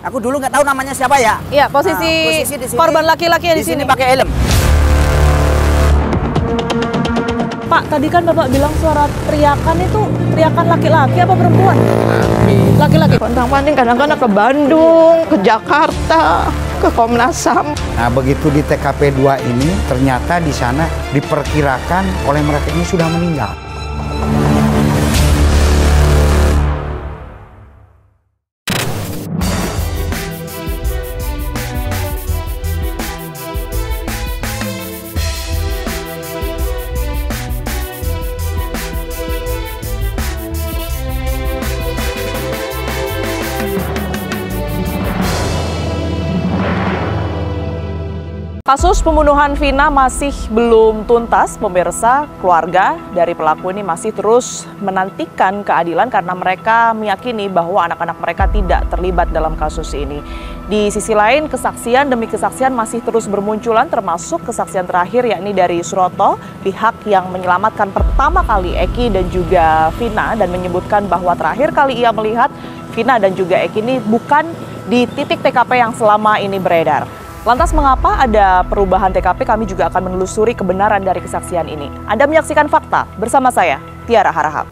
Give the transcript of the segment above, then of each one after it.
Aku dulu nggak tahu namanya siapa ya. Iya, posisi di sini, korban laki-laki di sini pakai helm. Pak, tadi kan Bapak bilang suara teriakan itu teriakan laki-laki apa perempuan? Laki-laki. Pontang-panting kadang-kadang ke Bandung, ke Jakarta, ke Komnas HAM. Nah, begitu di TKP 2 ini, ternyata di sana diperkirakan oleh mereka ini sudah meninggal. Kasus pembunuhan Vina masih belum tuntas, pemirsa. Keluarga dari pelaku ini masih terus menantikan keadilan karena mereka meyakini bahwa anak-anak mereka tidak terlibat dalam kasus ini. Di sisi lain, kesaksian demi kesaksian masih terus bermunculan, termasuk kesaksian terakhir yakni dari Suroto, pihak yang menyelamatkan pertama kali Eki dan juga Vina dan menyebutkan bahwa terakhir kali ia melihat Vina dan juga Eki ini bukan di titik TKP yang selama ini beredar. Lantas mengapa ada perubahan TKP? Kami juga akan menelusuri kebenaran dari kesaksian ini. Anda menyaksikan Fakta bersama saya, Tiara Harahap.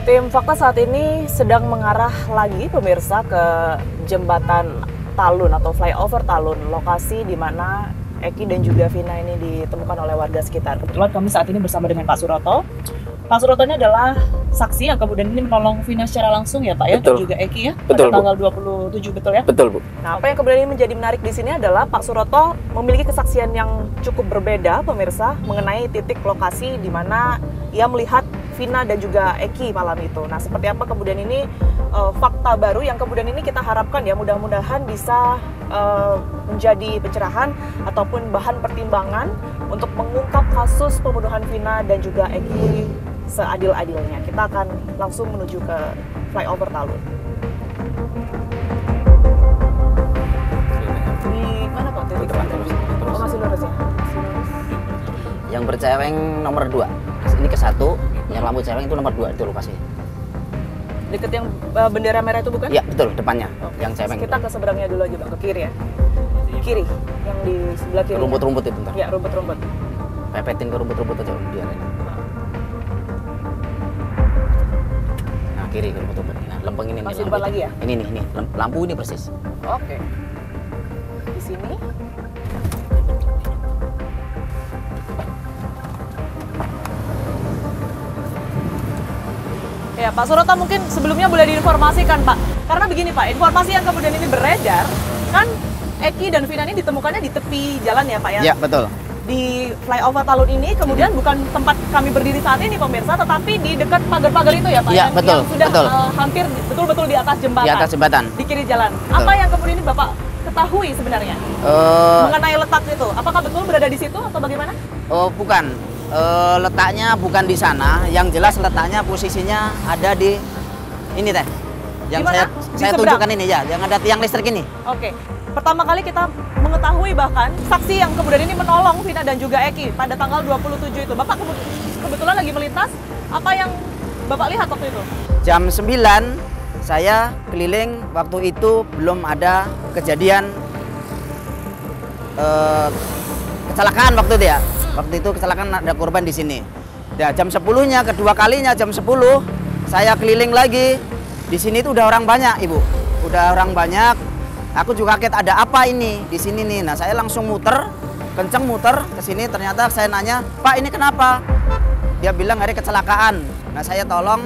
Tim Fakta saat ini sedang mengarah lagi pemirsa ke jembatan Talun atau flyover Talun, lokasi di mana Eki dan juga Vina ini ditemukan oleh warga sekitar. Kebetulan kami saat ini bersama dengan Pak Suroto. Pak Suroto ini adalah saksi yang kemudian ini menolong Vina secara langsung ya Pak ya, dan juga Eki ya, Betul, pada tanggal 27 betul ya? Betul, Bu. Nah, apa yang kemudian ini menjadi menarik di sini adalah Pak Suroto memiliki kesaksian yang cukup berbeda pemirsa mengenai titik lokasi di mana ia melihat Vina dan juga Eki malam itu. Nah, seperti apa kemudian ini fakta baru yang kemudian ini kita harapkan ya mudah-mudahan bisa menjadi pencerahan ataupun bahan pertimbangan untuk mengungkap kasus pembunuhan Vina dan juga Eki seadil-adilnya. Kita akan langsung menuju ke flyover Talun. Di mana Pak titik terus? Oh, masih lurus ya? Yang berceweng nomor 2. Ini ke 1, yang lampu ceweng itu nomor 2 itu lokasi. Deket yang bendera merah itu bukan? Iya, betul, depannya. Yang ceweng. Kita ke seberangnya dulu aja Pak, ke kiri ya. Kiri, yang di sebelah kiri. Rumput-rumput itu bentar. Ya, rumput-rumput. Pepetin ke rumput-rumput aja biar ini. Nah, kiri ke rumput-rumput. Nah, lempeng ini. Masih depan lagi ya? Ini lampu ini persis. Oke. Di sini. Ya, Pak Suroto mungkin sebelumnya boleh diinformasikan Pak. Karena begini Pak, informasi yang kemudian ini beredar, kan Eki dan Vina ini ditemukannya di tepi jalan ya Pak ya? Iya, betul. Di flyover Talun ini kemudian bukan tempat kami berdiri saat ini pemirsa, tetapi di dekat pagar-pagar itu ya Pak? Iya, betul. Yang sudah betul. Hampir betul-betul di atas jembatan. Di atas jembatan. Di kiri jalan. Betul. Apa yang kemudian ini Bapak ketahui sebenarnya? Mengenai letak itu, apakah betul berada di situ atau bagaimana? Oh, bukan. Letaknya bukan di sana, yang jelas letaknya posisinya ada di ini teh. Yang saya tunjukkan ini ya, yang ada tiang listrik ini. Oke. Pertama kali kita mengetahui bahkan saksi yang kemudian ini menolong Vina dan juga Eki pada tanggal 27 itu. Bapak kebetulan lagi melintas, apa yang Bapak lihat waktu itu? Jam 9 saya keliling, waktu itu belum ada kejadian kecelakaan waktu itu ya. Waktu itu kecelakaan ada korban di sini. Ya, jam 10-nya, kedua kalinya jam 10 saya keliling lagi. Di sini itu udah orang banyak, Ibu. Udah orang banyak. Aku juga kaget ada apa ini di sini nih. Nah, saya langsung muter, kenceng muter ke sini. Ternyata saya nanya, "Pak, ini kenapa?" Dia bilang ada kecelakaan. Nah, saya tolong.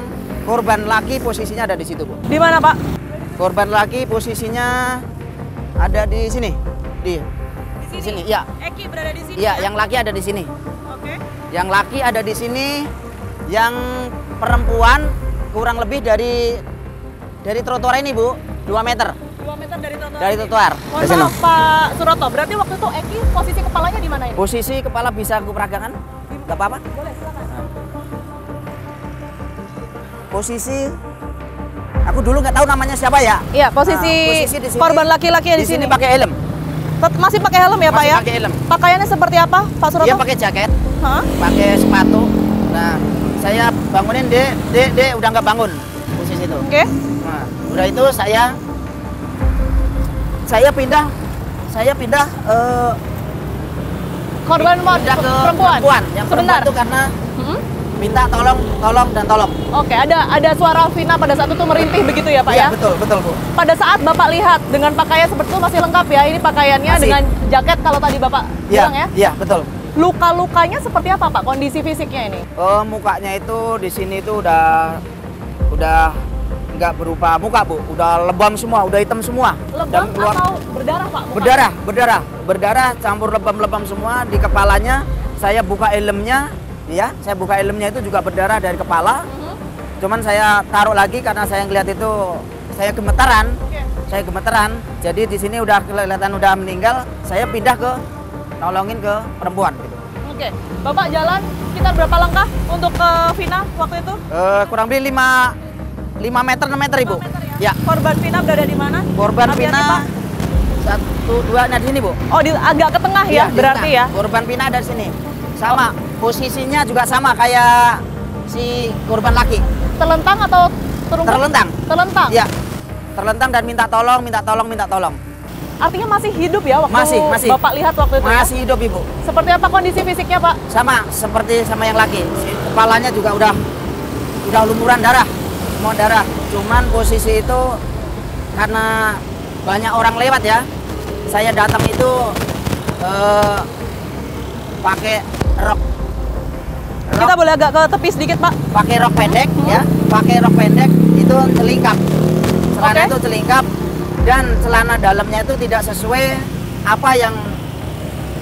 Korban laki posisinya ada di situ, Bu. Di mana, Pak? Korban laki posisinya ada di sini. Di sini. Ya. Eki berada di sini. Iya, yang laki ada di sini. Oke. Yang laki ada di sini, yang perempuan kurang lebih dari trotoar ini, Bu, 2 meter. 2 meter dari trotoar. Dari trotoar. Mohon maaf Pak Suroto, berarti waktu itu Eki posisi kepalanya di mana ini? Posisi kepala bisa aku peragakan? Gak apa-apa? Boleh, silakan. Posisi aku dulu nggak tahu namanya siapa ya. Iya, posisi di sini, korban laki-laki di sini. pakai helm. Masih pakai helm ya, Pak Masih ya? pakai helm. Pakaiannya seperti apa, Pak Suroto? Dia pakai jaket, Hah? pakai sepatu. Nah, saya bangunin dia udah nggak bangun posisi itu. Oke. Nah, udah itu saya pindah Korban pindah ke perempuan. Yang Sebentar. perempuan itu karena Hmm? minta tolong. Oke, ada suara Vina pada saat itu merintih begitu ya, Pak Iya, ya? betul, Bu. Pada saat Bapak lihat dengan pakaian seperti itu masih lengkap ya, ini pakaiannya Masih. dengan jaket kalau tadi Bapak bilang ya? Iya, betul. Luka-lukanya seperti apa, Pak? Kondisi fisiknya ini? Mukanya itu di sini itu udah nggak berupa muka, Bu. Udah lebam semua, udah hitam semua. Lebam atau berdarah, Pak? mukanya? Berdarah campur lebam-lebam semua di kepalanya. Saya buka helmnya, ya. Saya buka helmnya itu juga berdarah dari kepala. Cuman saya taruh lagi karena saya ngeliat itu saya gemetaran. Oke. Saya gemeteran. Jadi di sini udah kelihatan udah meninggal. Saya pindah ke nolongin ke perempuan gitu. Oke. Bapak jalan sekitar berapa langkah untuk ke Vina waktu itu? Kurang lebih 5 meter 6 meter, Ibu. 5 meter Ya. Korban Vina berada di mana? Korban Hati-hati, Vina Pak. 1, 2, nah di sini, Bu. Oh, agak ke tengah ya, Iya, di berarti tengah. ya? Korban Vina ada di sini. Sama, posisinya juga sama kayak si korban laki. Terlentang atau terungkap? Terlentang. Terlentang? Ya. Terlentang dan minta tolong. Artinya masih hidup ya waktu Masih. Bapak lihat waktu itu? Masih hidup, Ibu. Ya? Seperti apa kondisi fisiknya, Pak? Sama seperti sama yang laki. Kepalanya juga udah lumuran darah. Semua darah. Cuman posisi itu karena banyak orang lewat ya. Saya datang itu pakai rok. Kita boleh agak ke tepi sedikit, Pak? Pakai rok pendek ya. Pakai rok pendek itu celingkap. Celana Oke. itu celingkap dan celana dalamnya itu tidak sesuai apa yang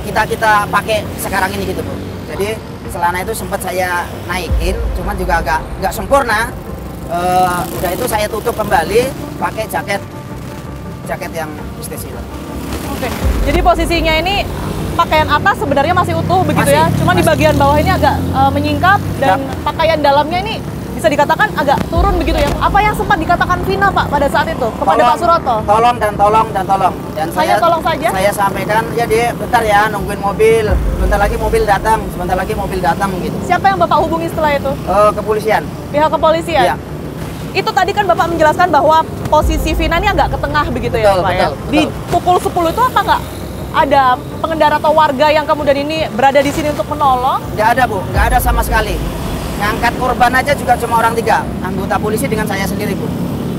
kita pakai sekarang ini gitu, Bu. Jadi celana itu sempat saya naikin, cuman juga nggak sempurna. Udah itu saya tutup kembali pakai jaket yang stasis. Oke. Jadi posisinya ini pakaian atas sebenarnya masih utuh begitu Masih, ya. Cuma di masih. bagian bawah ini agak menyingkap dan pakaian dalamnya ini bisa dikatakan agak turun begitu ya. Apa yang sempat dikatakan Vina, Pak, pada saat itu kepada Pak Suroto? Tolong. Dan Hanya tolong saja? Saya sampaikan ya dia bentar ya nungguin mobil. Bentar lagi mobil datang gitu. Siapa yang Bapak hubungi setelah itu? Kepolisian. Pihak kepolisian? Iya. Itu tadi kan Bapak menjelaskan bahwa posisi Vina ini agak ke tengah begitu ya, Betul, Pak ya. betul. Di pukul 10 itu apa nggak ada pengendara atau warga yang kemudian ini berada di sini untuk menolong? Nggak ada, Bu. Nggak ada sama sekali. Ngangkat korban aja juga cuma orang 3. Anggota polisi dengan saya sendiri, Bu.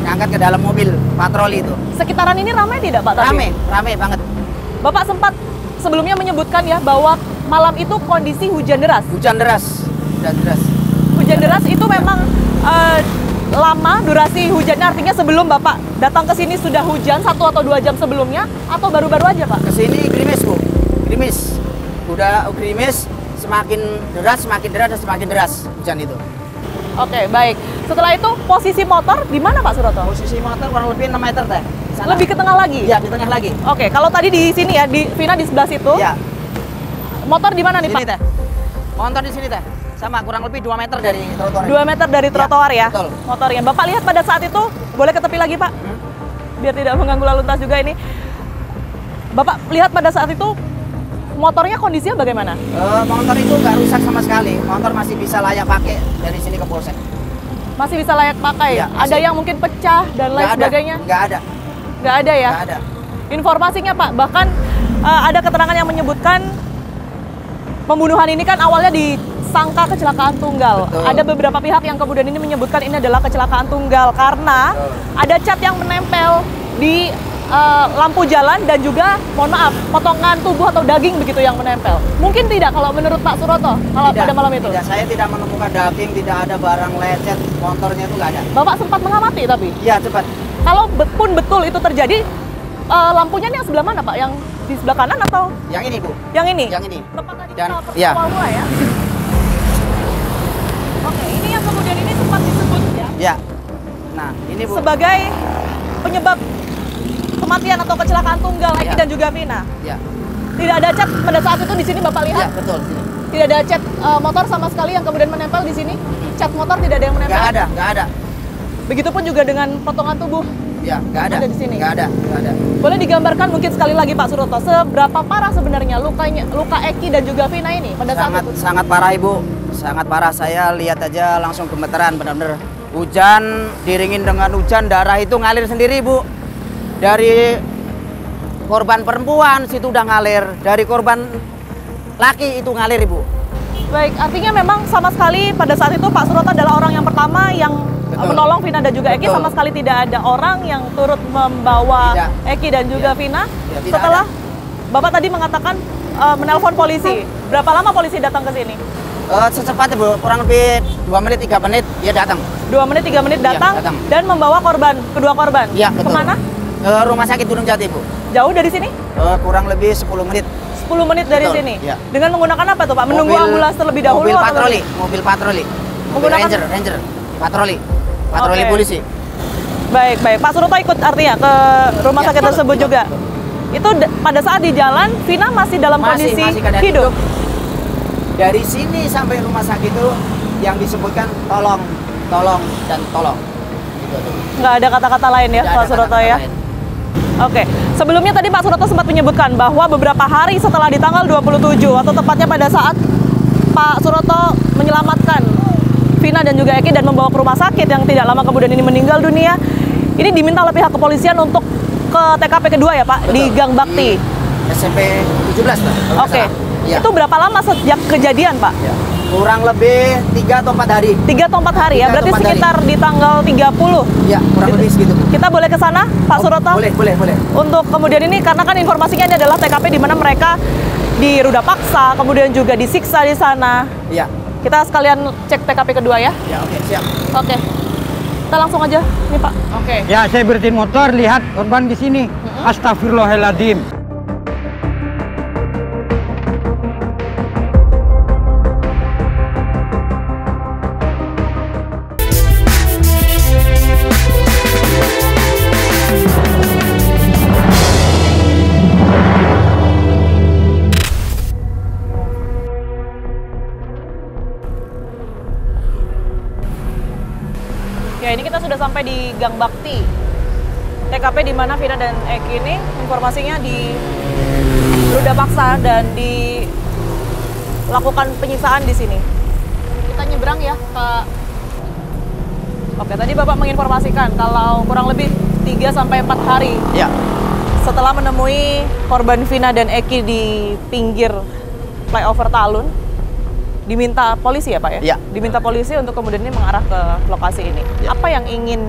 Ngangkat ke dalam mobil patroli itu. Sekitaran ini ramai tidak, Pak? tadi? Rame banget. Bapak sempat sebelumnya menyebutkan ya bahwa malam itu kondisi hujan deras. Hujan deras. Hujan deras itu memang lama durasi hujannya, artinya sebelum Bapak datang ke sini sudah hujan 1 atau 2 jam sebelumnya atau baru-baru aja, Pak? Kesini gerimis, Bu. Gerimis. Udah gerimis, semakin deras hujan itu. Oke, baik. Setelah itu posisi motor di mana, Pak Suroto? Posisi motor kurang lebih 6 meter teh. Sana. Lebih ke tengah lagi? Iya, di tengah lagi. Oke, kalau tadi di sini ya, di Vina di sebelah situ. Iya. Motor di mana nih, Sini Pak? teh. Motor di sini teh. Sama kurang lebih 2 meter dari trotoar. 2 meter dari trotoar ya? betul. Motornya. Bapak lihat pada saat itu, boleh ke tepi lagi, Pak? Biar tidak mengganggu lalu lintas juga ini. Bapak lihat pada saat itu motornya kondisinya bagaimana? Motor itu nggak rusak sama sekali. Motor masih bisa layak pakai dari sini ke polsek. Masih bisa layak pakai? Iya, Ada masih. yang mungkin pecah dan lain sebagainya? Nggak ada. Nggak ada ya? Nggak ada. Informasinya, Pak, bahkan ada keterangan yang menyebutkan pembunuhan ini kan awalnya disangka kecelakaan tunggal. Betul. Ada beberapa pihak yang kemudian ini menyebutkan ini adalah kecelakaan tunggal karena ada cat yang menempel di lampu jalan dan juga, mohon maaf, potongan tubuh atau daging begitu yang menempel. Mungkin tidak kalau menurut Pak Suroto kalau pada malam itu? Tidak, saya tidak menemukan daging, tidak ada barang lecet, motornya itu nggak ada. Bapak sempat mengamati tapi? Iya, cepat. Kalau pun betul itu terjadi, lampunya ini yang sebelah mana Pak? Yang di sebelah kanan atau? Yang ini Bu. Yang ini? Yang ini. Tempat tadi Dan, kita ya. awal mulai ya? Oke, ini yang kemudian ini sempat disebut ya? Ya. Nah, ini Bu. Sebagai penyebab kematian atau kecelakaan tunggal Eki Ya. dan juga Vina. Ya. Tidak ada cat pada saat itu di sini Bapak Ya, lihat? betul. Sini. Tidak ada cat motor sama sekali yang kemudian menempel di sini? Cat motor tidak ada yang menempel? Nggak ada. Begitupun juga dengan potongan tubuh. Ya, nggak ada. Ada di sini? Nggak ada. Boleh digambarkan mungkin sekali lagi Pak Suroto, seberapa parah sebenarnya luka Eki dan juga Vina ini pada saat itu? Sangat parah Ibu. Sangat parah. Saya lihat aja langsung gemeteran benar-benar. Hujan diringin dengan hujan, darah itu ngalir sendiri Bu. Dari korban perempuan situ udah ngalir, dari korban laki itu ngalir Ibu. Baik, artinya memang sama sekali pada saat itu Pak Suroto adalah orang yang pertama yang Betul. menolong Vina dan juga Eki. Betul. Sama sekali tidak ada orang yang turut membawa Tidak. Eki dan juga Ya. Vina. Ya, tidak Setelah Bapak tadi mengatakan menelpon polisi, berapa lama polisi datang ke sini? Secepatnya Bu, kurang lebih 2 menit 3 menit dia datang. 2 menit 3 menit Iya, datang, datang. dan membawa kedua korban. Iya, betul. Kemana? Rumah sakit Gunung Jati Bu. Jauh dari sini? Kurang lebih 10 menit. 10 menit dari Betul, sini. iya. Dengan menggunakan apa tuh Pak? Menunggu ambulans terlebih dahulu Mobil atau patroli, mobil patroli. Mobil Menggunakan- ranger, patroli. Patroli Oke. polisi. Baik. Pak Suroto ikut artinya ke rumah Ya, sakit betul, tersebut betul, juga. Itu pada saat di jalan, Vina masih dalam kondisi keadaan hidup. Dari sini sampai rumah sakit itu yang disebutkan tolong, dan tolong. Gitu, tuh. Nggak ada kata-kata lain ya Nggak Pak ada Suroto kata-kata ya? lain. Oke, sebelumnya tadi Pak Suroto sempat menyebutkan bahwa beberapa hari setelah di tanggal 27 atau tepatnya pada saat Pak Suroto menyelamatkan Vina dan juga Eki dan membawa ke rumah sakit yang tidak lama kemudian ini meninggal dunia, ini diminta oleh pihak kepolisian untuk ke TKP kedua ya Pak, di Betul. Gang Bakti. Di SMP 17 Pak. kalau nggak Oke, salah. Ya. itu berapa lama sejak kejadian Pak? Ya. Kurang lebih 3 atau 4 hari. 3 atau 4 hari ya, 3 atau berarti 4 hari. sekitar di tanggal 30. Ya, kurang lebih segitu. Kita boleh ke sana Pak Suroto? Boleh. Untuk kemudian ini, karena kan informasinya ini adalah TKP di mana mereka diruda paksa, kemudian juga disiksa di sana. Iya. Kita sekalian cek TKP kedua ya. Ya, oke, siap. Oke. Kita langsung aja nih Pak. Oke. Ya, saya berhenti motor, lihat korban di sini. Astagfirullahaladzim. Ya, ini kita sudah sampai di Gang Bakti. TKP di mana Vina dan Eki ini informasinya diruda paksa dan dilakukan penyiksaan di sini. Kita nyebrang ya ke. Oke, tadi Bapak menginformasikan kalau kurang lebih 3 sampai 4 hari Ya. setelah menemui korban Vina dan Eki di pinggir flyover Talun, diminta polisi ya Pak ya? Ya. Diminta polisi untuk kemudian ini mengarah ke lokasi ini. Ya. Apa yang ingin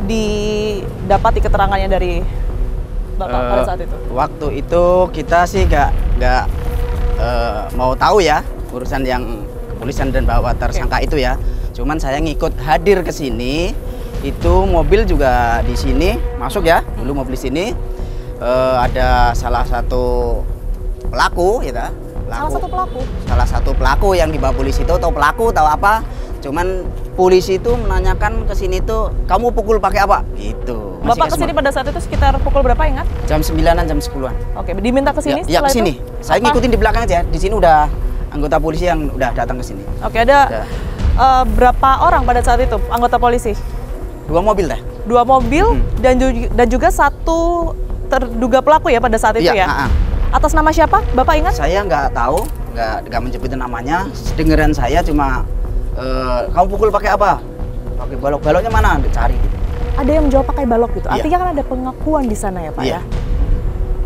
didapati keterangannya dari Bapak pada saat itu? Waktu itu kita sih nggak mau tahu ya urusan yang kepolisian dan bahwa tersangka itu ya. Cuman saya ngikut hadir ke sini, itu mobil juga di sini masuk ya. Dulu mobil di sini ada salah satu pelaku, gitu. Salah satu pelaku yang dibawa polisi itu, atau pelaku tahu apa? Cuman polisi itu menanyakan ke sini tuh, kamu pukul pakai apa? Gitu. Bapak kesini pada saat itu sekitar pukul berapa ingat? Jam 9-an, jam 10-an. Oke, diminta ke sini Ya, setelah ke sini. itu? Saya Apa? ngikutin di belakang aja. Di sini udah anggota polisi yang udah datang ke sini. Oke, ada Ya. berapa orang pada saat itu anggota polisi? 2 mobil teh. 2 mobil dan juga 1 terduga pelaku ya pada saat itu Iya, ya? Atas nama siapa? Bapak ingat? Saya nggak tahu, nggak menyebutin namanya. Dengeran saya cuma kamu pukul pakai apa? Pakai balok. Baloknya mana? Dicari gitu. Ada yang menjawab pakai balok gitu. Iya. Artinya kan ada pengakuan di sana ya Pak Iya. ya?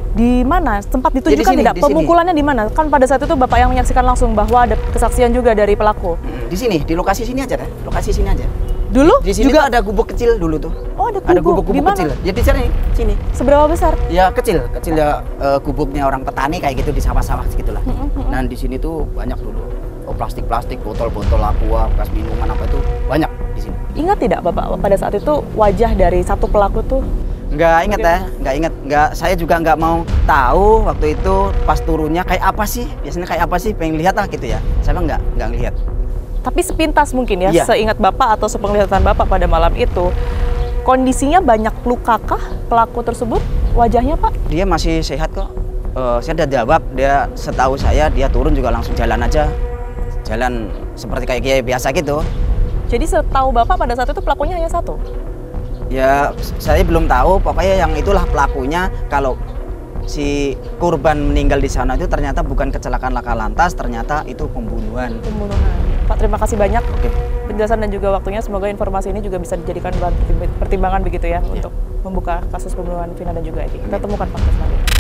Di mana? Sempat ditunjukkan sini, tidak? di sini. Pemukulannya di mana? Kan pada saat itu Bapak yang menyaksikan langsung bahwa ada kesaksian juga dari pelaku. Di sini, di lokasi sini aja deh. Lokasi sini aja. Dulu Di sini juga tuh ada gubuk kecil dulu tuh. Oh, ada Ada gubuk. Di gubuk-gubuk mana? kecil. Ya di sini. Seberapa besar? Ya kecil ya gubuknya orang petani kayak gitu di sawah-sawah segitulah. Dan di sini tuh banyak dulu. Plastik-plastik, botol-botol aqua, bekas minuman apa itu banyak di sini. Ingat tidak Bapak pada saat itu wajah dari satu pelaku tuh Nggak inget ya, nggak inget. Nggak, saya juga nggak mau tahu waktu itu pas turunnya kayak apa sih. Biasanya kayak apa sih, pengen lihat lah gitu ya. Saya nggak ngelihat. Tapi sepintas mungkin ya, Iya. seingat Bapak atau sepenglihatan Bapak pada malam itu, kondisinya banyak lukakah pelaku tersebut wajahnya Pak? Dia masih sehat kok. Saya udah jawab, dia setahu saya dia turun juga langsung jalan aja. Jalan seperti kayak biasa gitu. Jadi setahu Bapak pada saat itu pelakunya hanya satu? Ya, saya belum tahu, pokoknya yang itulah pelakunya. Kalau si korban meninggal di sana itu ternyata bukan kecelakaan laka lantas, ternyata itu pembunuhan. Pembunuhan. Pak, terima kasih banyak Oke. penjelasan dan juga waktunya. Semoga informasi ini juga bisa dijadikan bahan pertimbangan begitu ya untuk membuka kasus pembunuhan Vina dan juga Eki. Kita temukan fakta selanjutnya.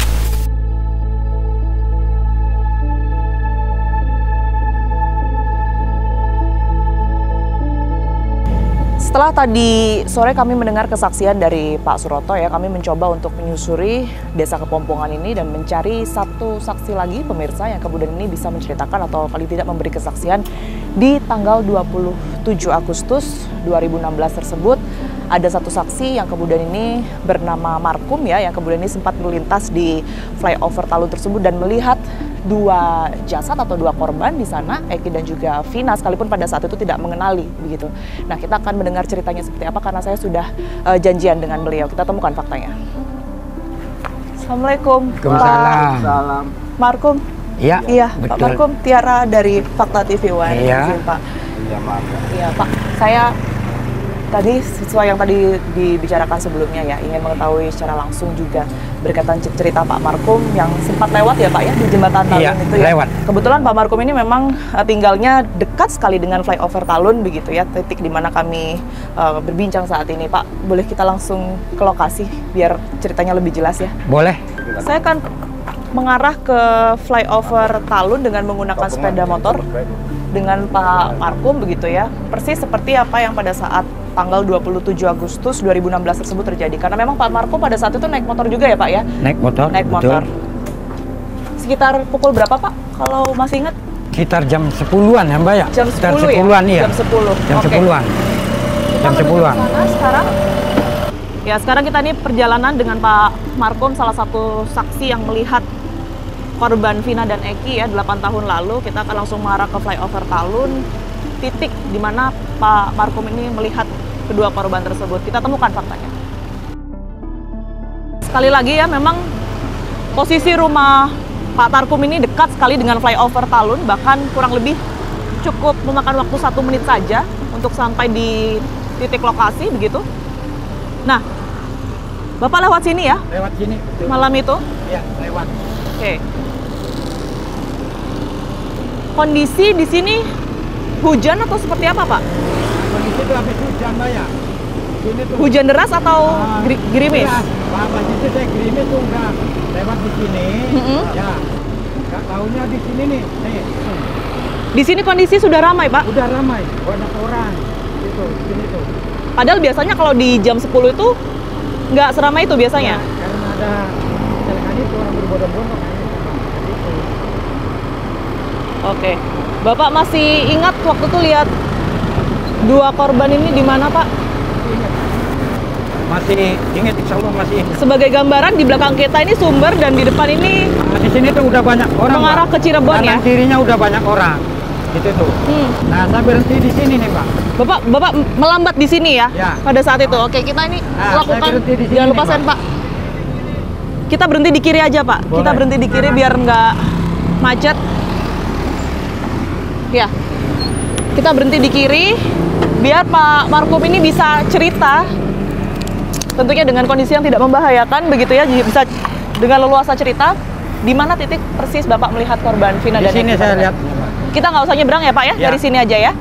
Setelah tadi sore kami mendengar kesaksian dari Pak Suroto ya, kami mencoba untuk menyusuri Desa Kepompongan ini dan mencari satu saksi lagi pemirsa yang kemudian ini bisa menceritakan atau paling tidak memberi kesaksian di tanggal 27 Agustus 2016 tersebut. Ada satu saksi yang kemudian ini bernama Markum ya, yang kemudian ini sempat melintas di flyover Talun tersebut dan melihat dua jasad atau dua korban di sana, Eki dan juga Vina, sekalipun pada saat itu tidak mengenali begitu. Nah, kita akan mendengar ceritanya seperti apa karena saya sudah janjian dengan beliau. Kita temukan faktanya. Assalamualaikum. Waalaikumsalam. Pak Markum. Iya, Iya, Pak betul. Markum, Tiara dari Fakta TV One. Iya. Izin, Pak. Iya, maaf. Iya, Pak. Saya tadi sesuai yang tadi dibicarakan sebelumnya ya, ingin mengetahui secara langsung juga berkaitan cerita Pak Markum yang sempat lewat ya Pak ya di jembatan Talun Iya, itu ya. lewat. Kebetulan Pak Markum ini memang tinggalnya dekat sekali dengan flyover Talun begitu ya, titik di mana kami berbincang saat ini. Pak, boleh kita langsung ke lokasi biar ceritanya lebih jelas ya? Boleh. Saya akan mengarah ke flyover Talun dengan menggunakan sepeda motor dengan Pak Markum begitu ya. Persis seperti apa yang pada saat tanggal 27 Agustus 2016 tersebut terjadi. Karena memang Pak Markum pada saat itu naik motor juga ya Pak ya? Naik motor. Naik betul. motor. Sekitar pukul berapa Pak? Kalau masih ingat? Sekitar jam 10-an ya Mbak ya? Jam Sekitar 10 ya? 10-an iya. Jam 10. Jam Oke. 10-an. Jam Kita menuju 10-an. ke sana sekarang. Ya, sekarang kita ini perjalanan dengan Pak Markum, salah satu saksi yang melihat korban Vina dan Eki ya 8 tahun lalu. Kita akan langsung mengarah ke flyover Talun, titik di mana Pak Markum ini melihat kedua korban tersebut. Kita temukan faktanya. Sekali lagi ya, memang posisi rumah Pak Markum ini dekat sekali dengan flyover Talun, bahkan kurang lebih cukup memakan waktu 1 menit saja untuk sampai di titik lokasi begitu. Nah, Bapak lewat sini ya Lewat sini. Betul. malam itu? Iya, lewat. Oke. Kondisi di sini hujan atau seperti apa, Pak? Kondisi itu habis hujan Mbak ya. Sini tuh. Hujan deras atau gerimis? Pas itu saya gerimis tuh udah lewat di sini. Mm-mm. Ya. Nggak tahunya di sini nih. Nih. Di sini kondisi sudah ramai, Pak. Udah ramai, banyak orang. Itu, di sini tuh. Padahal biasanya kalau di jam 10 itu nggak seramai itu biasanya. Ya, karena ada kecelakaan itu orang berbondong-bondong. Gitu. Oke. Bapak masih ingat waktu itu lihat dua korban ini di mana, Pak? Ingat. Masih ingat, insya Allah masih ingat. Sebagai gambaran di belakang kita ini sumber dan di depan ini Nah, di sini tuh udah banyak orang. mengarah Pak. ke Cirebon ya. Kanan kirinya udah banyak orang. Gitu tuh. Nah, saya berhenti di sini nih, Pak. Bapak melambat di sini ya, Ya. pada saat itu. Oke, kita ini Nah, lakukan. saya berhenti di sini Jangan lupa nih, sen, Pak. Kita berhenti di kiri aja, Pak. Kita Boleh. berhenti di kiri biar nggak macet. Ya. Kita berhenti di kiri biar Pak Markum ini bisa cerita. Tentunya dengan kondisi yang tidak membahayakan begitu ya, jadi bisa dengan leluasa cerita di mana titik persis Bapak melihat korban Vina Di dan sini Eki saya pada lihat. saat itu. Kita nggak usah nyebrang ya, Pak ya, Ya. dari sini aja ya.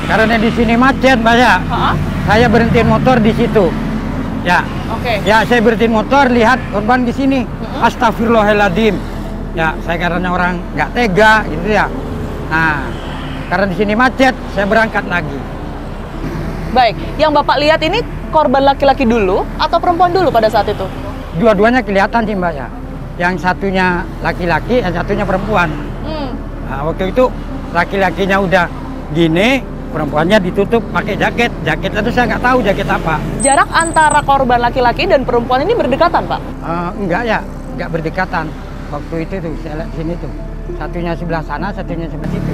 Karena di sini macet, Mbak ya. Ha-ha. Saya berhentiin motor di situ. Ya. Oke. Ya, saya berhentiin motor, lihat korban di sini. Astagfirullahaladzim. Ya, saya karena orang nggak tega gitu ya. Nah, karena di sini macet, saya berangkat lagi. Baik, yang Bapak lihat ini korban laki-laki dulu atau perempuan dulu pada saat itu? Dua-duanya kelihatan sih Mbak ya. Yang satunya laki-laki, yang satunya perempuan. Nah, waktu itu laki-lakinya udah gini, perempuannya ditutup pakai jaket. Jaket itu saya nggak tahu jaket apa. Jarak antara korban laki-laki dan perempuan ini berdekatan, Pak? Enggak ya, enggak berdekatan. Waktu itu tuh saya lihat sini tuh. Satunya sebelah sana, satunya sebelah situ.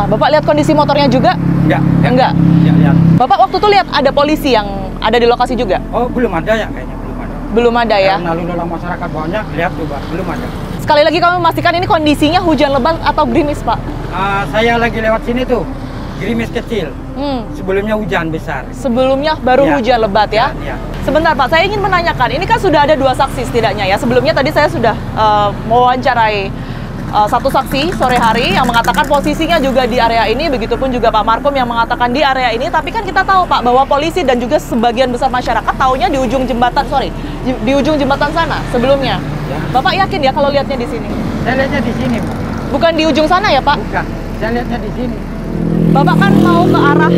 Bapak lihat kondisi motornya juga? Enggak. Enggak. Lihat. Bapak waktu itu lihat ada polisi yang ada di lokasi juga? Oh, belum ada ya kayaknya, belum ada. Belum ada ya? Karena lalu lalang masyarakat banyak, lihat coba, belum ada. Sekali lagi kami memastikan ini kondisinya hujan lebat atau gerimis, Pak? Saya lagi lewat sini tuh, gerimis kecil. Sebelumnya hujan besar. Sebelumnya baru Ya. hujan lebat ya? Ya. Sebentar Pak, saya ingin menanyakan, ini kan sudah ada 2 saksi setidaknya ya. Sebelumnya tadi saya sudah mewawancarai satu saksi sore hari yang mengatakan posisinya juga di area ini, begitupun juga Pak Markom yang mengatakan di area ini. Tapi kan kita tahu Pak bahwa polisi dan juga sebagian besar masyarakat taunya di ujung jembatan, di ujung jembatan sana sebelumnya. Ya. Bapak yakin ya kalau lihatnya di sini? Saya lihatnya di sini, Pak. Bukan di ujung sana ya Pak? Bukan, saya lihatnya di sini. Bapak kan mau ke arah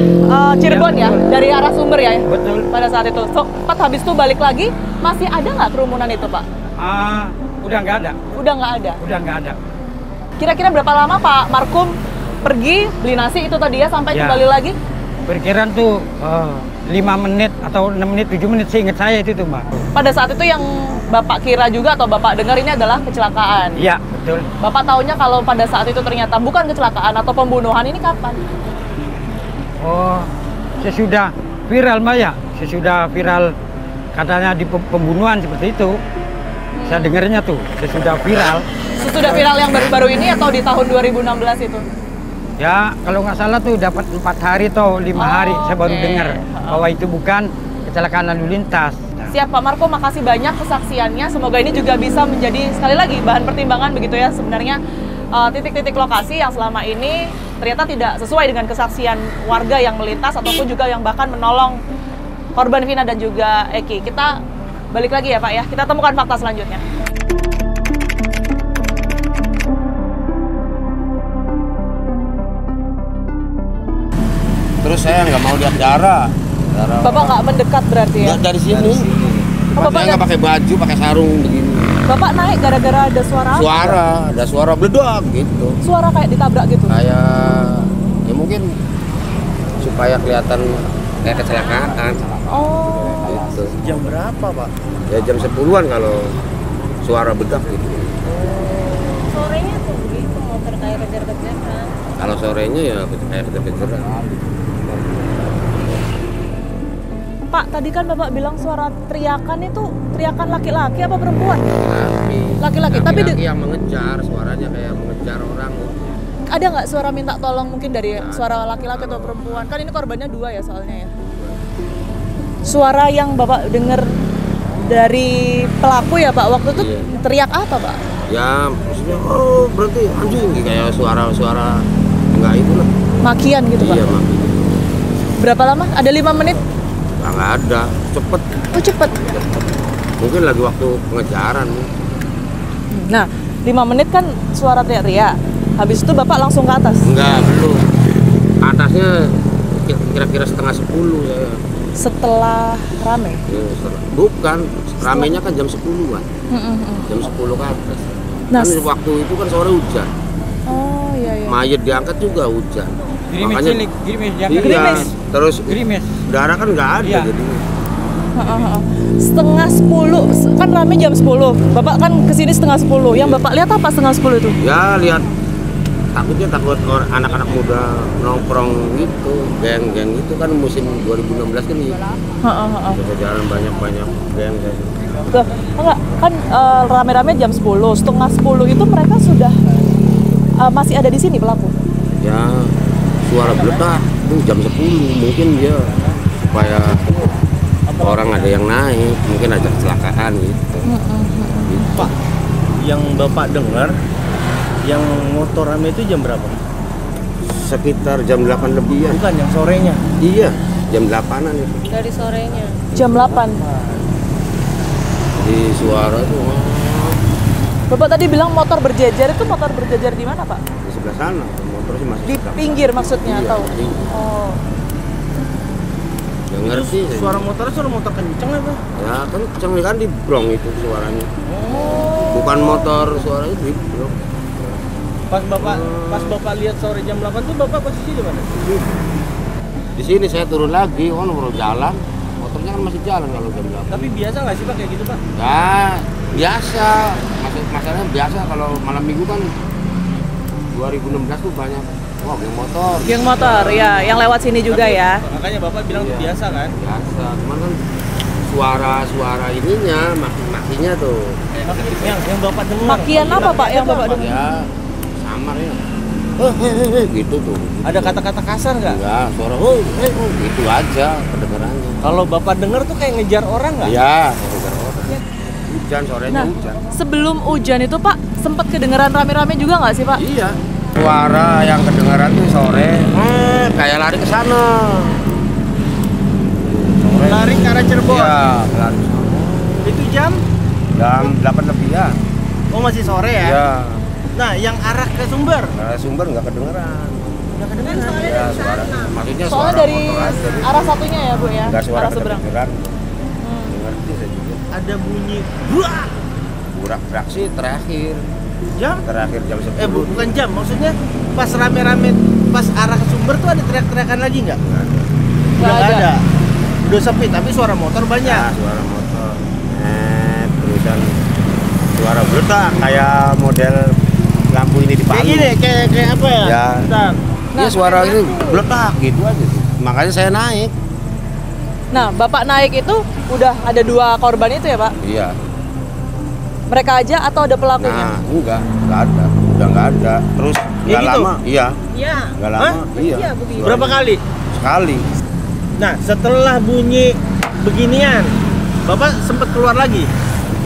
Cirebon ya, betul. dari arah Sumber ya? Betul. Pada saat itu, sempat habis itu balik lagi, masih ada nggak kerumunan itu Pak? Udah nggak ada. Udah nggak ada. Udah nggak ada. Kira-kira berapa lama Pak Markum pergi beli nasi itu tadi ya sampai Ya. kembali lagi? Perkiraan tuh 5 menit atau 6 menit, 7 menit seingat saya itu tuh, Mbak. Pada saat itu yang Bapak kira juga atau Bapak dengar ini adalah kecelakaan. Iya, betul. Bapak taunya kalau pada saat itu ternyata bukan kecelakaan atau pembunuhan, ini kapan? Oh, sesudah viral, Mbak ya. Sesudah viral katanya di pembunuhan seperti itu. Saya dengarnya tuh sesudah viral. Sesudah viral yang baru-baru ini atau di tahun 2016 itu? Ya, kalau nggak salah tuh dapat 4 hari atau 5 hari saya baru oke. dengar bahwa itu bukan kecelakaan lalu lintas. Nah, Siap Pak Markom, makasih banyak kesaksiannya. Semoga ini juga bisa menjadi sekali lagi bahan pertimbangan begitu ya sebenarnya titik-titik lokasi yang selama ini ternyata tidak sesuai dengan kesaksian warga yang melintas ataupun juga yang bahkan menolong korban Vina dan juga Eki. Kita balik lagi ya Pak ya, kita temukan fakta selanjutnya. Terus saya nggak mau lihat darah. Bapak nggak mendekat berarti ya? Nggak dari sini. Oh, Bapak Saya nggak pakai baju, pakai sarung begini. Bapak naik gara-gara ada suara apa? Ada suara bledok gitu. Suara kayak ditabrak gitu? Kayak ya mungkin supaya kelihatan kayak kecelakaan. Oh. Gitu. Jam berapa, Pak? Ya jam 10-an kalau suara bedak gitu. Sorenya tuh begitu, motor kayak kejar-kejaran. Kalau sorenya ya kayak kejar-kejaran. Pak, tadi kan Bapak bilang suara teriakan itu teriakan laki-laki apa perempuan? Laki-laki, tapi Laki-laki yang mengejar, suaranya kayak mengejar orang. ada nggak suara minta tolong mungkin dari suara laki-laki atau perempuan? Kan ini korbannya 2 ya soalnya ya. Suara yang Bapak dengar dari pelaku ya Pak, waktu itu Iya. teriak apa Pak? Ya maksudnya oh berarti anjing kayak suara-suara enggak itu lah. Makian gitu Pak? Iya, Mak. Berapa lama? Ada 5 menit? Nggak ada, cepet. Oh cepet. Mungkin lagi waktu pengejaran. Nah, 5 menit kan suara teriak-teriak. Habis itu Bapak langsung ke atas? Enggak, belum. Atasnya kira-kira setengah 10 ya. Setelah rame? Ya, bukan, ramenya kan jam 10-an. Jam 10 ke atas. Nah, Kan waktu itu kan sore hujan. Oh iya iya. Mayat diangkat juga hujan. gerimis cilik, gerimis yang Iya, Gerimis. terus gerimis. darah kan nggak ada Iya. jadinya. Setengah 10, kan rame jam 10. Bapak kan kesini setengah 10. Yang Bapak lihat apa setengah 10 itu? Ya lihat takut anak-anak muda nongkrong gitu, geng-geng itu kan musim 2016 kan gitu. Bisa jalan banyak-banyak geng kayak gitu. Tuh, enggak, kan rame-rame jam 10. Setengah 10 itu mereka sudah masih ada di sini pelaku. Ya suara beledak tuh jam 10 mungkin dia supaya orang ada yang naik, mungkin ada kecelakaan gitu. Pak, yang Bapak dengar, yang motor rame itu jam berapa? Sekitar jam 8 lebihan. Bukan, yang sorenya. Iya, jam 8-an itu. Dari sorenya. Jam 8. Di suara tuh Bapak tadi bilang motor berjejer, itu motor berjejer di mana Pak? di sebelah sana, motor sih masih Di sebelah. pinggir maksudnya Iya, atau? di- Oh. Ya ngerti. Itu suara motornya suara motor kenceng apa? Ya kan kenceng kan di brong itu suaranya. Bukan motor suaranya di brong. Pas Bapak lihat sore jam 8 tuh Bapak posisi di mana? Di sini saya turun lagi, baru jalan. Motornya kan masih jalan kalau jam 8. Tapi biasa nggak sih Pak kayak gitu Pak? Ya, biasa. Masalahnya biasa kalau malam minggu kan 2016 tuh banyak geng motor. Geng motor, ya, yang lewat sini juga Tapi, ya. Makanya Bapak bilang itu biasa kan? Biasa, cuman kan suara ininya, makinya tuh. Yang Bapak dengar. Makian apa Pak yang Bapak dengar? Ya, samar ya. Gitu tuh. Ada kata-kata kasar nggak? Enggak, suara gitu aja kedengarannya. Kalau Bapak dengar tuh kayak ngejar orang nggak? Iya, ngejar orang. Hujan, sorenya Nah, hujan. sebelum hujan itu Pak, sempat kedengeran rame-rame juga nggak sih Pak? Iya. Suara yang kedengaran tuh sore, kayak lari ke sana. Sore. Lari ke arah Cirebon. Iya, lari ke sana. Itu jam? Jam 8 lebih ya. Oh masih sore ya? Iya. Nah yang arah ke Sumber? Nah, sumber nggak kedengeran. Nggak kedengeran. Ya, suara. Maksudnya Soalnya suara dari motor aja. arah satunya ya Bu ya, Nggak suara arah seberang. kedengeran. Ngerti saya juga. Ada bunyi buah. Burak-burak sih terakhir. Jam? Terakhir jam 10. Bukan jam, maksudnya pas rame-rame pas arah ke Sumber tuh ada teriak-teriakan lagi nggak? Nggak Udah nggak ada. ada. Udah sepi, tapi suara motor banyak. Nah, suara motor. Terusan suara bledak kayak model lampu ini di Kayak Palu. gini, kayak apa ya? Ya. Bentar. Iya suara ini bledak gitu aja sih. Makanya saya naik. Nah, Bapak naik itu udah ada 2 korban itu ya Pak? Iya. Mereka aja atau ada pelakunya? Nah, enggak ada. Udah enggak ada. Terus enggak gitu? lama, iya. Iya. Enggak lama, iya. Berapa kali? Sekali. Nah, setelah bunyi beginian, Bapak sempat keluar lagi?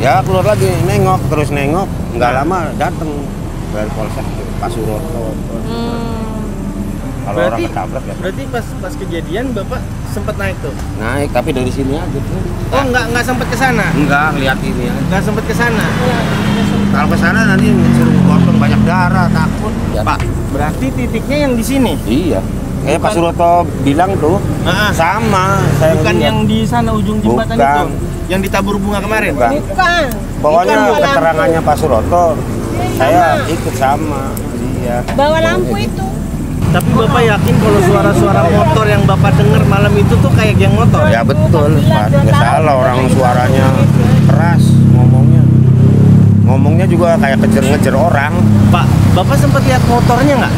Ya keluar lagi, nengok, terus nengok. Enggak lama datang dari Polsek Pak Suroto. Kalau orang Berarti- ketabrak ya. Berarti pas kejadian Bapak sempat naik tuh? Naik, tapi dari sini aja tuh. Oh, nggak sempat ke sana? Enggak, lihat ini aja. Nggak sempat ke sana? Kalau ke sana nanti suruh potong banyak darah, takut. Ya. Pak, berarti titiknya yang di sini? Iya. Kayak Pak Suroto bilang tuh, Ah, sama. Saya bukan lihat. yang di sana ujung jembatan Bukan. itu? Yang ditabur bunga kemarin? Bukan. Bukan. Pokoknya Bukan, keterangannya Pak Suroto, saya ikut sama. Iya. Bawa lampu itu. Tapi Bapak yakin kalau suara-suara motor yang Bapak dengar malam itu tuh kayak geng motor? Ya betul, Pak. Nggak salah orang suaranya keras ngomongnya. Ngomongnya juga kayak kejar-ngejar orang. Pak, Bapak sempat lihat motornya nggak?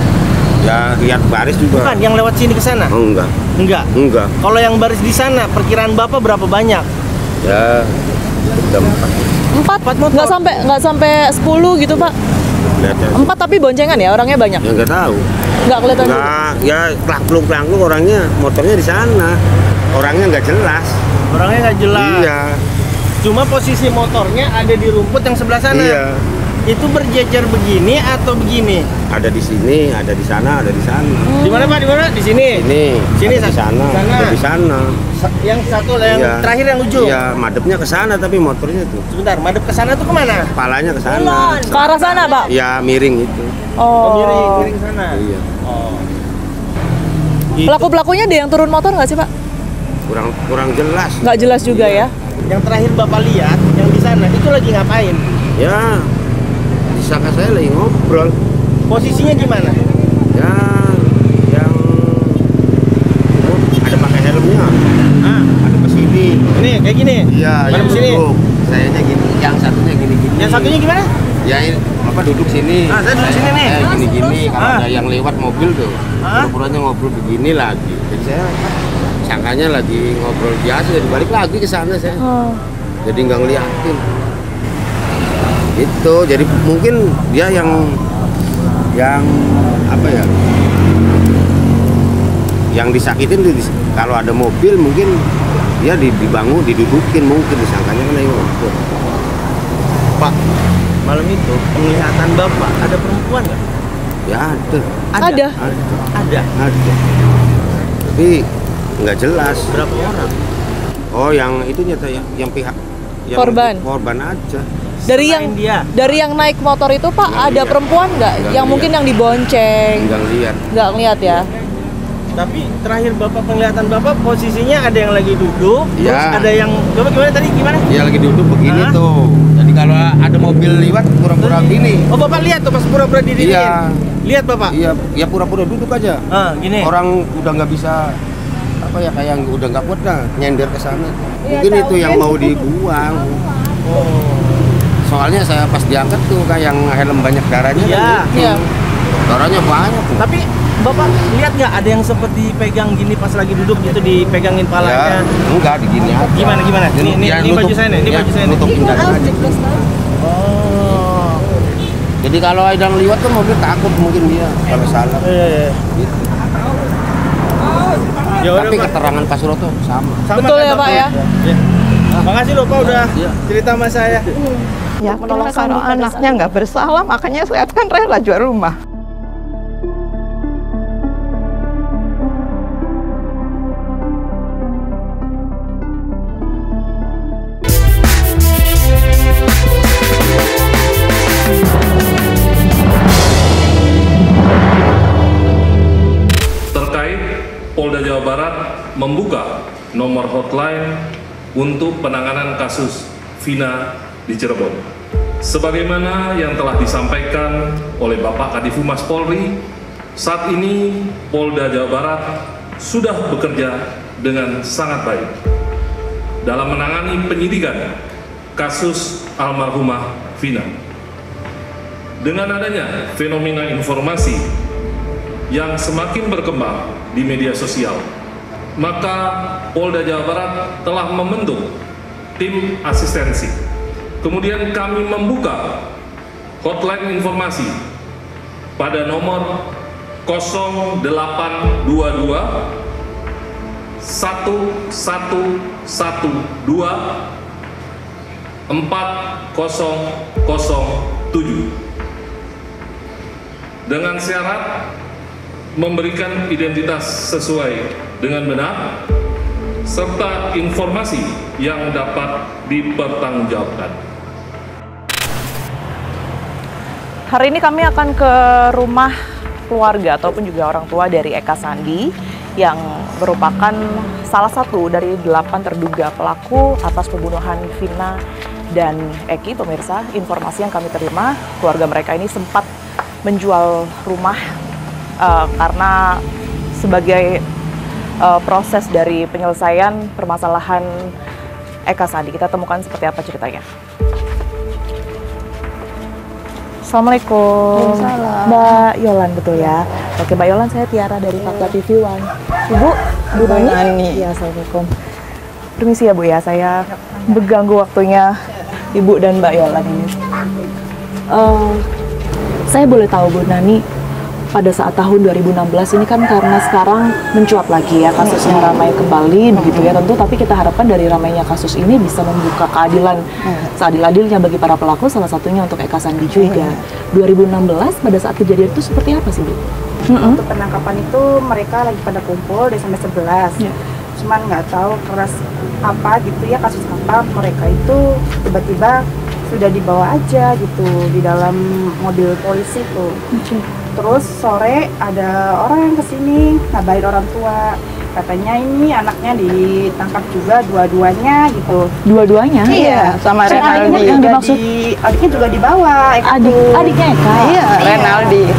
Ya lihat baris juga. Bukan, yang lewat sini ke sana? Oh, enggak. Enggak. Enggak. Kalau yang baris di sana, perkiraan Bapak berapa banyak? Ya udah 4. 4 nggak sampai 10 gitu Pak. Lihat ya. 4 tapi boncengan ya, orangnya banyak. Ya nggak tahu. Nggak kelihatan juga. Nggak, ya plak-pluk orangnya, motornya di sana. Orangnya nggak jelas. Orangnya nggak jelas. Iya. Cuma posisi motornya ada di rumput yang sebelah sana. Iya. Itu berjejer begini atau begini? Ada di sini, ada di sana, ada di sana. Di mana Pak? Di mana? Di sini. Sini, ada di sana, sana. ada di sana. Yang satu yang Iya. terakhir yang ujung. Iya, madepnya ke sana tapi motornya tuh. Sebentar, madep ke sana tuh kemana? Kepalanya ke sana. Ke arah sana Pak? Ya miring itu. Oh, miring, Oh. miring sana. Iya. Oh. Itu. Pelaku-pelakunya ada yang turun motor nggak sih Pak? Kurang jelas. Nggak jelas juga Iya. ya. Yang terakhir Bapak lihat yang di sana itu lagi ngapain? Ya, disangka saya lagi ngobrol. Posisinya gimana? Ya, yang ada pakai helmnya. Ah, Ada ke sini. ini kayak gini. Iya, Mana yang sini? duduk. Sayanya gini, yang satunya gini-gini. Yang satunya gimana? Ya, ini apa duduk sini. Ah, saya duduk sini nih. Gini-gini. Kalau Ah. ada yang lewat mobil tuh, Ah. pura-puranya ngobrol begini lagi. Jadi saya sangkanya lagi ngobrol biasa, jadi balik lagi ke sana saya. Jadi nggak ngeliatin. Itu, jadi mungkin dia yang apa ya? Yang disakitin kalau ada mobil mungkin dia dibangun, didudukin mungkin disangkanya kan lagi ngobrol. Pak, malam itu penglihatan Bapak ada perempuan nggak? Ya ada. Ada. Ada. Tapi nggak jelas. Berapa orang? Oh, yang itunya tuh yang pihak yang Korban. Korban aja. Dari Selain yang dia. dari yang naik motor itu Pak Nggak ada lihat. perempuan nggak? Nggak Yang lihat. mungkin yang dibonceng. Enggak lihat. Nggak ngeliat ya. Tapi terakhir Bapak penglihatan Bapak posisinya ada yang lagi duduk, Iya. terus ada yang Bapak gimana tadi gimana? Dia lagi duduk begini Hah? tuh. Jadi kalau ada mobil lewat pura-pura gini. Oh Bapak lihat tuh pas pura-pura didiriin. Iya. Lihat Bapak. Iya, ya pura-pura duduk aja. Ah, gini. Orang udah nggak bisa apa ya kayak udah nggak kuat dah nyender ke sana. Mungkin itu yang mau dibuang. Soalnya saya pas diangkat tuh kayak yang helm banyak darahnya. Iya. Darahnya banyak. Tapi Bapak lihat nggak ada yang seperti pegang gini pas lagi duduk gitu dipegangin palanya? Enggak, digini aja. Gimana? Ini baju saya nih, ini baju saya nih. Nutupin dada aja. Jadi kalau ada yang liwat tuh mobil takut mungkin dia kalau salah. Iya. Gitu. Ya udah, Tapi Pak. keterangan Pak Suroto sama. Betul kan, ya, Pak, ya? Iya. Makasih loh Pak udah cerita sama saya. Ya, kalau anaknya nggak bersalah, makanya saya kan rela jual rumah. Terkait, Polda Jawa Barat membuka nomor hotline untuk penanganan kasus Vina di Cirebon. Sebagaimana yang telah disampaikan oleh Bapak Kadif Humas Polri, saat ini Polda Jawa Barat sudah bekerja dengan sangat baik dalam menangani penyidikan kasus almarhumah Vina. Dengan adanya fenomena informasi yang semakin berkembang di media sosial, maka Polda Jawa Barat telah membentuk tim asistensi. Kemudian kami membuka hotline informasi pada nomor 0822 1112 4007 dengan syarat memberikan identitas sesuai dengan benar serta informasi yang dapat dipertanggungjawabkan. Hari ini kami akan ke rumah keluarga ataupun juga orang tua dari Eka Sandi yang merupakan salah satu dari 8 terduga pelaku atas pembunuhan Vina dan Eki. Pemirsa, informasi yang kami terima, keluarga mereka ini sempat menjual rumah karena sebagai proses dari penyelesaian permasalahan Eka Sandi. Kita temukan seperti apa ceritanya. Assalamualaikum. Mbak Yolan, betul ya? Oke, Mbak Yolan, saya Tiara dari Fakta TV One. Ibu, Bu Nani. Ya, Assalamualaikum. Permisi ya Bu ya, saya mengganggu waktunya Ibu dan Mbak Yolan ini. Saya boleh tahu Bu Nani, pada saat tahun 2016 ini kan karena sekarang mencuat lagi ya kasusnya ramai kembali begitu ya tentu, tapi kita harapkan dari ramainya kasus ini bisa membuka keadilan seadil-adilnya bagi para pelaku, salah satunya untuk Eka Sandi juga. 2016 pada saat kejadian itu seperti apa sih Bu? Untuk penangkapan itu mereka lagi pada kumpul Desember 11 cuman nggak tahu keras apa gitu ya, kasus apa, mereka itu tiba-tiba sudah dibawa aja gitu di dalam mobil polisi tuh. Terus sore ada orang yang kesini ngabarin orang tua, katanya ini anaknya ditangkap juga dua-duanya gitu. Dua-duanya? Iya, sama Renaldi. Yang dimaksud adiknya juga dibawa. Adiknya Eka? Iya, Renaldi.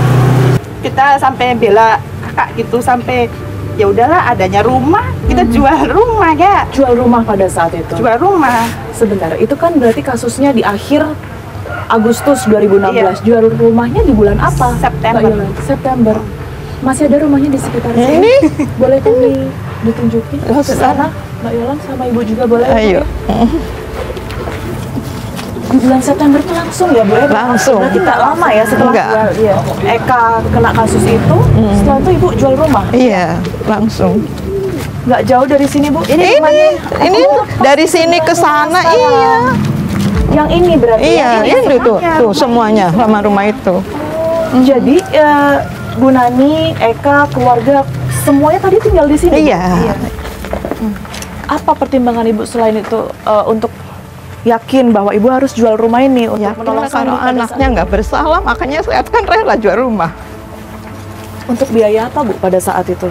Kita sampai bela kakak gitu, sampai ya udahlah adanya rumah kita jual rumah ya. Jual rumah pada saat itu? Jual rumah. Sebentar, itu kan berarti kasusnya di akhir Agustus 2016. Iya. Jual rumahnya di bulan apa? September. September. Masih ada rumahnya di sekitar sini? Ini? Boleh kami ditunjukin ke sana? Mbak Yolan sama Ibu juga boleh? Ayo. Di bulan September itu langsung ya Bu? Langsung. Berarti nggak lama ya setelah Eka kena kasus itu, setelah itu Ibu jual rumah? Iya, langsung. Nggak jauh dari sini Bu? Ini dari sini ke sana, iya. Yang ini berarti? Iya, ini tuh semuanya sama rumah itu. Jadi Bu Nani, Eka, keluarga semuanya tadi tinggal di sini? Iya. Apa pertimbangan Ibu selain itu untuk yakin bahwa Ibu harus jual rumah ini untuk menolong kalau anaknya nggak bersalah, makanya saya kan rela jual rumah. Untuk biaya apa Bu pada saat itu?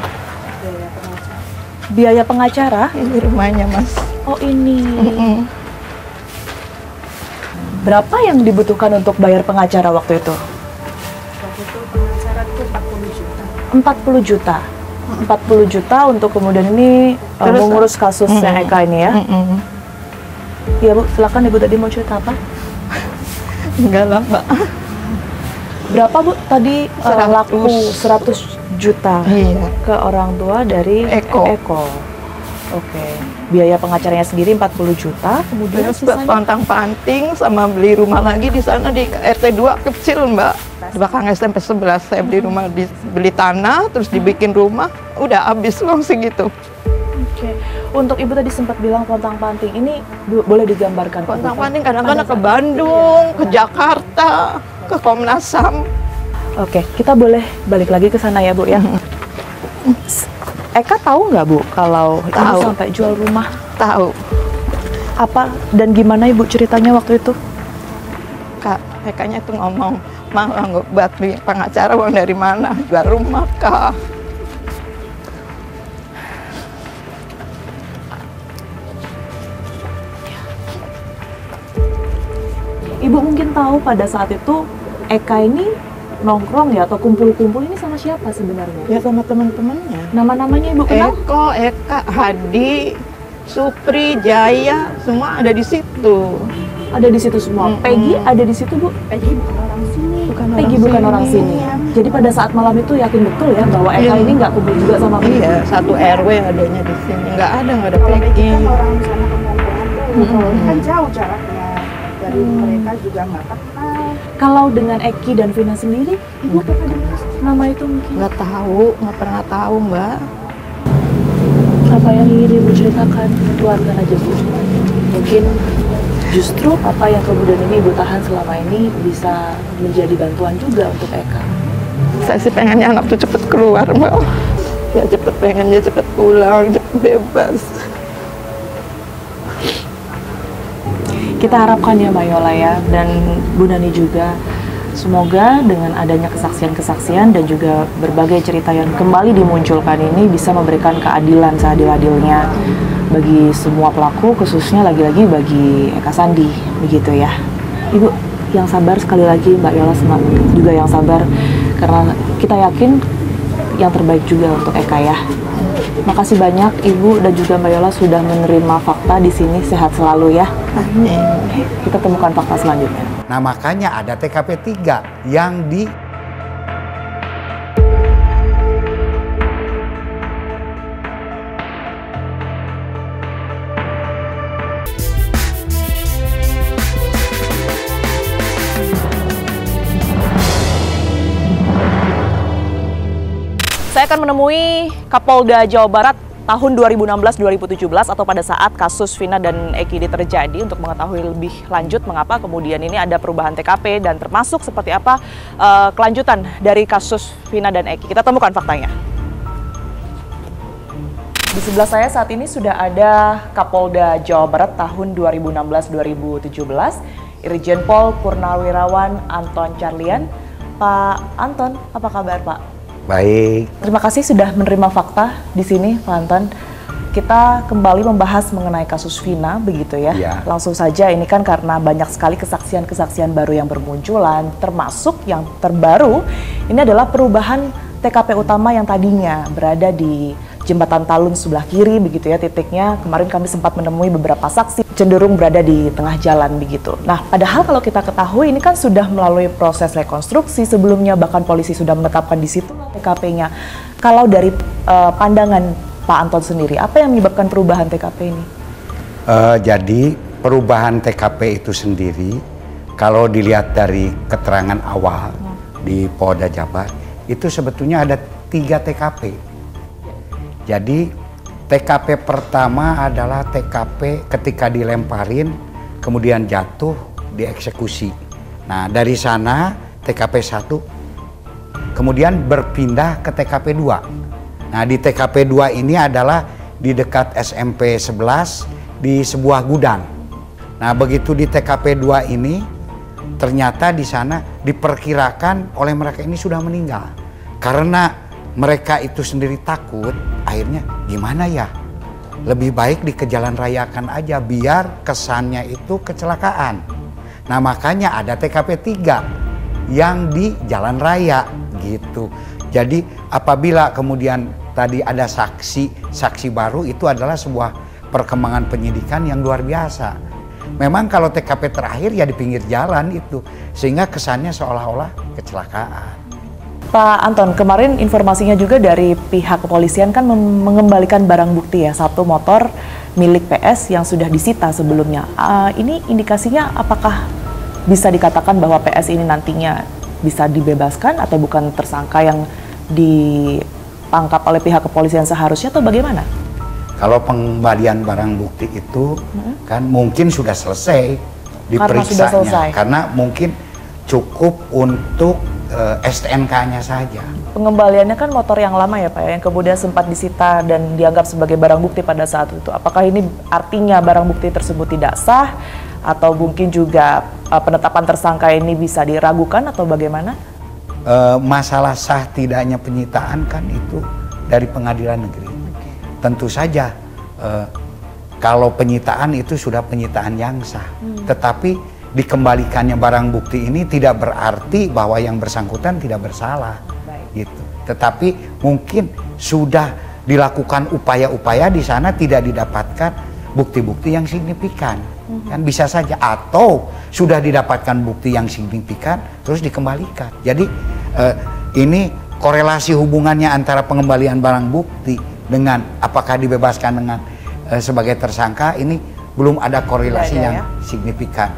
Biaya pengacara? Ini rumahnya Mas. Oh ini. Berapa yang dibutuhkan untuk bayar pengacara waktu itu? Waktu itu pengacara itu 40 juta. 40 juta? 40 juta untuk kemudian ini mengurus kasusnya Eka ini ya. Iya Bu, silakan Ibu tadi mau cerita apa? Enggak lah Mbak. Berapa Bu tadi laku 100 juta ke orang tua dari Eko? Oke. Biaya pengacaranya sendiri 40 juta, kemudian buat pantang-panting sama beli rumah lagi di sana di RT 2 kecil Mbak. Di belakang SMP 11 saya beli rumah, beli tanah, terus dibikin rumah, udah habis uang segitu. Oke. Untuk Ibu tadi sempat bilang pontang-panting, ini boleh digambarkan? Pontang-panting kadang-kadang ke Bandung, ke Jakarta, ke Komnas HAM. Oke, kita boleh balik lagi ke sana ya Bu ya. Eka tahu nggak Bu kalau Ibu sampai jual rumah? Tahu. Apa dan gimana Ibu ceritanya waktu itu? Kak, Ekanya tuh ngomong, "Mah, buat pengacara uang dari mana? Jual rumah kah?" Ibu mungkin tahu pada saat itu Eka ini nongkrong ya atau kumpul-kumpul ini sama siapa sebenarnya? Ya sama teman-temannya. Nama-namanya Ibu kenal? Eko, Eka, Hadi, Supri, Jaya, semua ada di situ. Ada di situ semua. Peggy ada di situ Bu? Peggy bukan orang sini. Peggy bukan orang sini. Jadi pada saat malam itu yakin betul ya bahwa Eka ini nggak kumpul juga sama Peggy? Iya, satu RW adanya di sini. Nggak ada Peggy. Kan orang sana pengumpulan kan jauh jaraknya. Dari mereka juga nggak kenal. Kalau dengan Eki dan Vina sendiri, Ibu pernah dengar nama itu mungkin? Nggak tahu, nggak pernah tahu Mbak. Apa yang ingin Ibu ceritakan keluarkan aja Bu. Mungkin justru apa yang kemudian ini Ibu tahan selama ini bisa menjadi bantuan juga untuk Eka. Saya sih pengennya anak tuh cepet keluar Mbak. Ya pengennya cepet pulang, cepet bebas. Kita harapkan ya Mbak Yola ya, dan Bu Nani juga, semoga dengan adanya kesaksian-kesaksian dan juga berbagai cerita yang kembali dimunculkan ini bisa memberikan keadilan seadil-adilnya bagi semua pelaku, khususnya lagi-lagi bagi Eka Sandi, begitu ya. Ibu yang sabar sekali lagi, Mbak Yola juga yang sabar, karena kita yakin yang terbaik juga untuk Eka ya. Makasih banyak Ibu dan juga Mbak Yola sudah menerima fakta di sini. Sehat selalu ya. Amin. Kita temukan fakta selanjutnya. Nah makanya ada TKP 3 yang di Saya akan menemui Kapolda Jawa Barat tahun 2016-2017 atau pada saat kasus Vina dan Eki ini terjadi untuk mengetahui lebih lanjut mengapa kemudian ini ada perubahan TKP dan termasuk seperti apa kelanjutan dari kasus Vina dan Eki. Kita temukan faktanya. Di sebelah saya saat ini sudah ada Kapolda Jawa Barat tahun 2016-2017, Irjen Pol Purnawirawan Anton Carlian. Pak Anton, apa kabar Pak? Baik. Terima kasih sudah menerima fakta di sini, Pak Anton. Kita kembali membahas mengenai kasus Vina, begitu ya. Ya. Langsung saja, ini kan karena banyak sekali kesaksian-kesaksian baru yang bermunculan, termasuk yang terbaru, ini adalah perubahan TKP utama yang tadinya berada di Jembatan Talun sebelah kiri, begitu ya titiknya. Kemarin kami sempat menemui beberapa saksi cenderung berada di tengah jalan begitu. Nah, padahal kalau kita ketahui ini kan sudah melalui proses rekonstruksi sebelumnya, bahkan polisi sudah menetapkan di situ TKP-nya. Kalau dari pandangan Pak Anton sendiri, apa yang menyebabkan perubahan TKP ini? Jadi perubahan TKP itu sendiri, kalau dilihat dari keterangan awal di Polda Jabar, itu sebetulnya ada 3 TKP. Jadi TKP pertama adalah TKP ketika dilemparin, kemudian jatuh, dieksekusi. Nah dari sana TKP 1, kemudian berpindah ke TKP 2. Nah di TKP 2 ini adalah di dekat SMP 11 di sebuah gudang. Nah begitu di TKP 2 ini, ternyata di sana diperkirakan oleh mereka ini sudah meninggal. Karena mereka itu sendiri takut, akhirnya gimana ya? Lebih baik dikejalan rayakan aja biar kesannya itu kecelakaan. Nah makanya ada TKP 3 yang di jalan raya gitu. Jadi apabila kemudian tadi ada saksi baru, itu adalah sebuah perkembangan penyidikan yang luar biasa. Memang kalau TKP terakhir ya di pinggir jalan itu, sehingga kesannya seolah-olah kecelakaan. Pak Anton, kemarin informasinya juga dari pihak kepolisian kan mengembalikan barang bukti ya, satu motor milik PS yang sudah disita sebelumnya. Ini indikasinya apakah bisa dikatakan bahwa PS ini nantinya bisa dibebaskan atau bukan tersangka yang ditangkap oleh pihak kepolisian seharusnya atau bagaimana? Kalau pengembalian barang bukti itu kan mungkin sudah selesai diperiksanya, karena mungkin cukup untuk STNK-nya saja. Pengembaliannya kan motor yang lama ya Pak, yang kemudian sempat disita dan dianggap sebagai barang bukti pada saat itu. Apakah ini artinya barang bukti tersebut tidak sah atau mungkin juga penetapan tersangka ini bisa diragukan atau bagaimana? Masalah sah tidaknya penyitaan kan itu dari pengadilan negeri. Tentu saja kalau penyitaan itu sudah penyitaan yang sah, tetapi dikembalikannya barang bukti ini tidak berarti bahwa yang bersangkutan tidak bersalah. Gitu. Tetapi mungkin sudah dilakukan upaya-upaya di sana tidak didapatkan bukti-bukti yang signifikan. Kan bisa saja, atau sudah didapatkan bukti yang signifikan terus dikembalikan. Jadi ini korelasi hubungannya antara pengembalian barang bukti dengan apakah dibebaskan dengan sebagai tersangka, ini belum ada korelasi yang signifikan.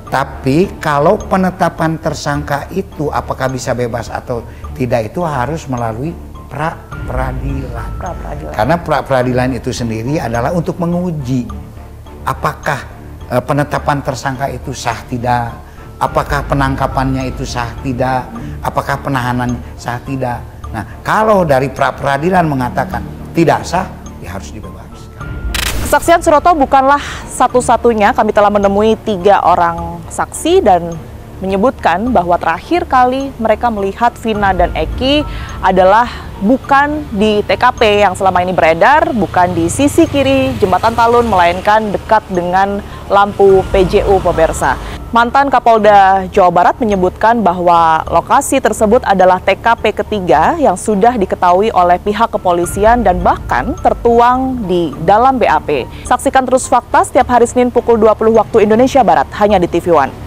Tapi kalau penetapan tersangka itu apakah bisa bebas atau tidak, itu harus melalui pra-peradilan. Karena pra-peradilan itu sendiri adalah untuk menguji apakah penetapan tersangka itu sah tidak, apakah penangkapannya itu sah tidak, apakah penahanan sah tidak. Nah, kalau dari pra-peradilan mengatakan tidak sah, ya harus dibebaskan. Kesaksian Suroto bukanlah satu-satunya. Kami telah menemui 3 orang saksi dan menyebutkan bahwa terakhir kali mereka melihat Vina dan Eki adalah bukan di TKP yang selama ini beredar, bukan di sisi kiri Jembatan Talun, melainkan dekat dengan lampu PJU pemirsa. Mantan Kapolda Jawa Barat menyebutkan bahwa lokasi tersebut adalah TKP ketiga yang sudah diketahui oleh pihak kepolisian dan bahkan tertuang di dalam BAP. Saksikan terus Fakta setiap hari Senin pukul 20 waktu Indonesia Barat hanya di TV One.